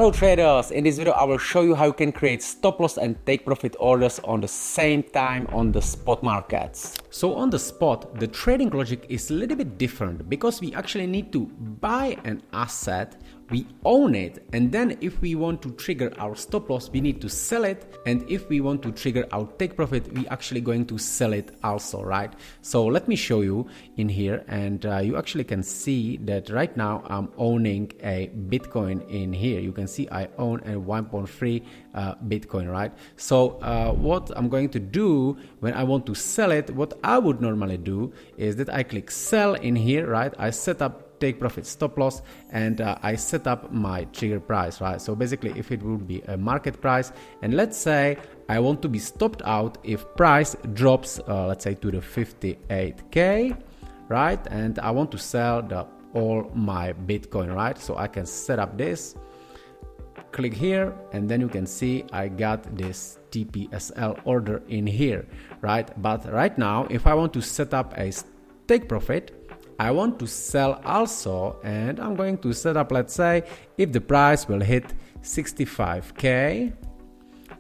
Hello traders, in this video I will show you how you can create stop loss and take profit orders on the same time on the spot markets. So on the spot, the trading logic is a little bit different because we actually need to buy an asset, we own it, and then if we want to trigger our stop loss, we need to sell it, and if we want to trigger our take profit, we actually going to sell it also, right? So let me show you in here, and you actually can see that right now I'm owning a Bitcoin in here. You can see I own a 1.3 Bitcoin, right? So what I'm going to do when I want to sell it, what I would normally do is that I click sell in here, right? I set up take profit stop loss, and I set up my trigger price, right? So basically if it would be a market price, and let's say I want to be stopped out if price drops let's say to the 58k, right? And I want to sell all my Bitcoin, right? So I can set up this, click here, and then you can see I got this TPSL order in here, right? But right now if I want to set up a take profit, I want to sell also, and I'm going to set up, let's say if the price will hit 65k,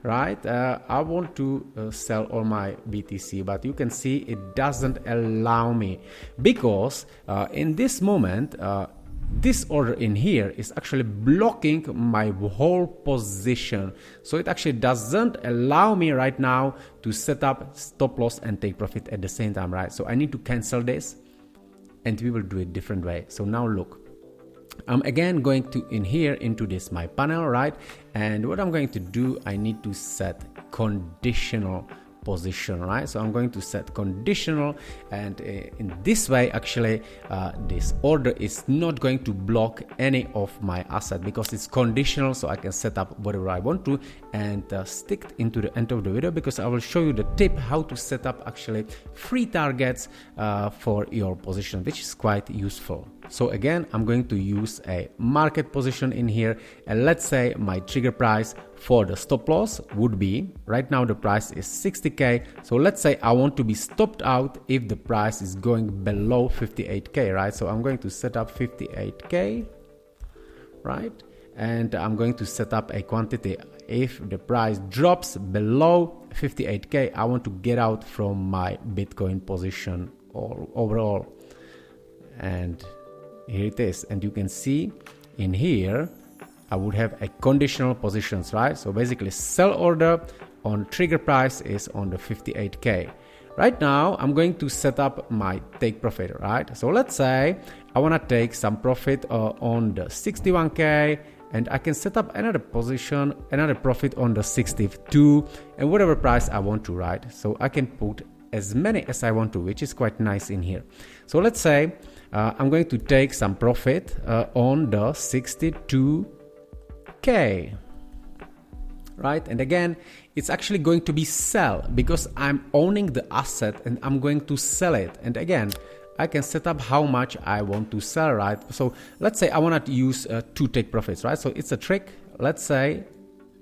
right? I want to sell all my BTC, but you can see it doesn't allow me because in this moment this order in here is actually blocking my whole position, so it actually doesn't allow me right now to set up stop loss and take profit at the same time, right? So I need to cancel this, and we will do it different way. So now look, I'm again going to in here into this my panel, right? And what I'm going to do, I need to set conditional position, right? So I'm going to set conditional, and in this way actually this order is not going to block any of my asset because it's conditional, so I can set up whatever I want to, and stick into the end of the video because I will show you the tip how to set up actually free targets for your position, which is quite useful. So again, I'm going to use a market position in here, and let's say my trigger price for the stop loss would be, right now the price is 60k, so let's say I want to be stopped out if the price is going below 58k, right? So I'm going to set up 58k, right? And I'm going to set up a quantity. If the price drops below 58k, I want to get out from my Bitcoin position or overall, and here it is. And you can see in here I would have a conditional positions, right? So basically sell order on trigger price is on the 58k. Right now I'm going to set up my take profit, right? So let's say I want to take some profit on the 61k, and I can set up another position, another profit on the 62, and whatever price I want to, right? So I can put as many as I want to, which is quite nice in here. So let's say I'm going to take some profit on the 62k, right? And again, it's actually going to be sell because I'm owning the asset and I'm going to sell it. And again, I can set up how much I want to sell, right? So let's say I want to use 2 take profits, right? So it's a trick. Let's say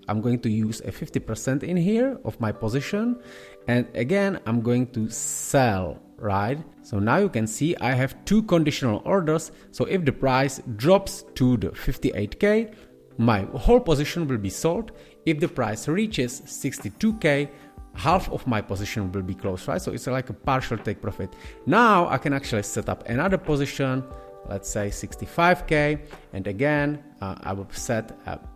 I'm going to use a 50% in here of my position, and again I'm going to sell, right? So now you can see I have 2 conditional orders. So if the price drops to the 58k, my whole position will be sold. If the price reaches 62k, half of my position will be closed, right? So it's like a partial take profit. Now I can actually set up another position, let's say 65k, and again I will set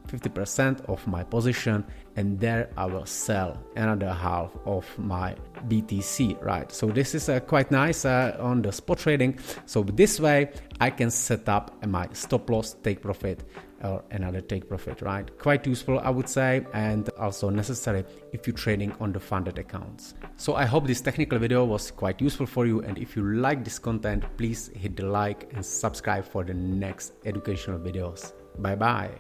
50% of my position, and there I will sell another half of my BTC, right? So this is quite nice on the spot trading. So this way I can set up my stop loss, take profit, or another take profit, right? Quite useful, I would say, and also necessary if you're trading on the funded accounts. So I hope this technical video was quite useful for you, and if you like this content, please hit the like and subscribe for the next educational videos. Bye bye.